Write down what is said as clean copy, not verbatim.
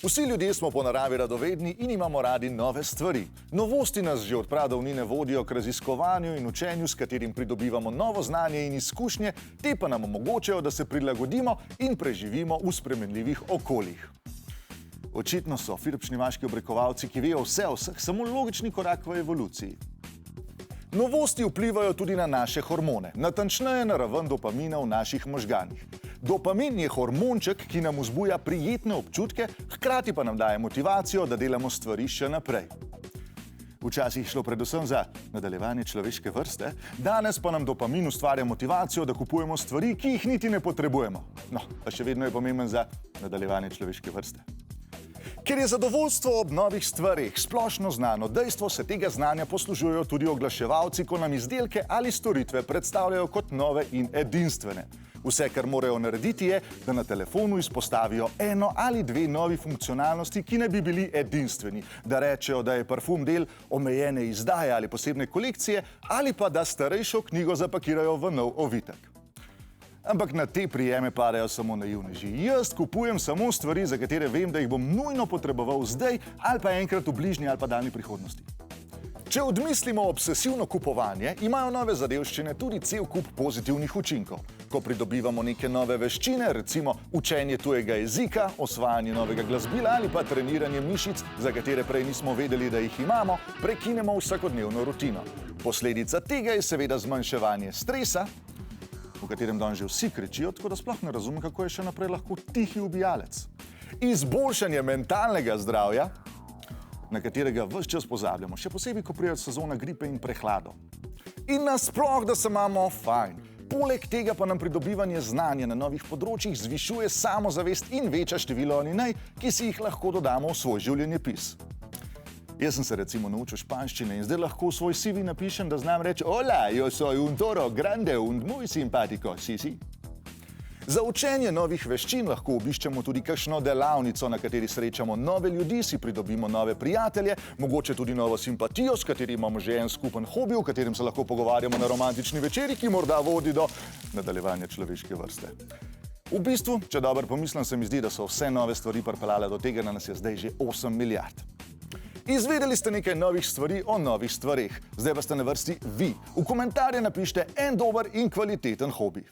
Vsi ljudje smo po naravi radovedni in imamo radi nove stvari. Novosti nas že od pradavnine vodijo k raziskovanju in učenju, s katerim pridobivamo novo znanje in izkušnje, te pa nam omogočajo, da se prilagodimo in preživimo v spremenljivih okoljih. Očitno so filipšnivaški obrekovalci, ki vejo vse o vseh, samo logični korak v evoluciji. Novosti vplivajo tudi na naše hormone, natančneje na raven dopamina v naših možganih. Dopamin je hormonček, ki nam vzbuja prijetne občutke, hkrati pa nam daje motivacijo, da delamo stvari še naprej. Včasih je šlo predvsem za nadaljevanje človeške vrste, danes pa nam dopamin ustvarja motivacijo, da kupujemo stvari, ki jih niti ne potrebujemo. No, pa še vedno je pomemben za nadaljevanje človeške vrste. Ker je zadovoljstvo ob novih stvareh splošno znano dejstvo, se tega znanja poslužujejo tudi oglaševalci, ko nam izdelke ali storitve predstavljajo kot nove in edinstvene. Vse, kar morajo narediti, je, da na telefonu izpostavijo eno ali dve novi funkcionalnosti, ki ne bi bili edinstveni, da rečejo, da je parfum del omejene izdaje ali posebne kolekcije, ali pa da starejšo knjigo zapakirajo v nov ovitek. Ampak na te prijeme padajo samo naivneži. Jaz kupujem samo stvari, za katere vem, da jih bom nujno potreboval zdaj ali pa enkrat v bližnji ali pa daljni prihodnosti. Če odmislimo obsesivno kupovanje, imajo nove zadevščine tudi cel kup pozitivnih učinkov. Ko pridobivamo neke nove veščine, recimo učenje tujega jezika, osvajanje novega glasbila ali pa treniranje mišic, za katere prej nismo vedeli, da jih imamo, prekinemo vsakodnevno rutino. Posledica tega je seveda zmanjševanje stresa, v katerem danes že vsi kričijo, tako da sploh ne razumem, kako je še naprej lahko tihi ubijalec. Izboljšanje mentalnega zdravja, na katerega ves čas pozabljamo, še posebej, ko pride sezona gripe in prehladov. In nasploh, da se imamo fajn. Poleg tega pa nam pridobivanje znanja na novih področjih zvišuje samozavest in veča število alinej, ki si jih lahko dodamo v svoj življenjepis. Jaz sem se recimo naučil španščine in zdaj lahko v svoj CV napišem, da znam reči Hola, yo soy un toro grande und muy simpático, sí, sí. Za učenje novih veščin lahko obiščemo tudi kakšno delavnico, na kateri srečamo nove ljudi, si pridobimo nove prijatelje, mogoče tudi novo simpatijo, s kateri imamo že en skupen hobi, v katerem se lahko pogovarjamo na romantični večeri, ki morda vodi do nadaljevanja človeške vrste. V bistvu, če dobro pomislim, se mi zdi, da so vse nove stvari pripeljale do tega, da nas je zdaj že 8 milijard. Izvedeli ste nekaj novih stvari o novih stvareh. Zdaj pa ste na vrsti vi. V komentarje napišite en dober in kvaliteten hobi.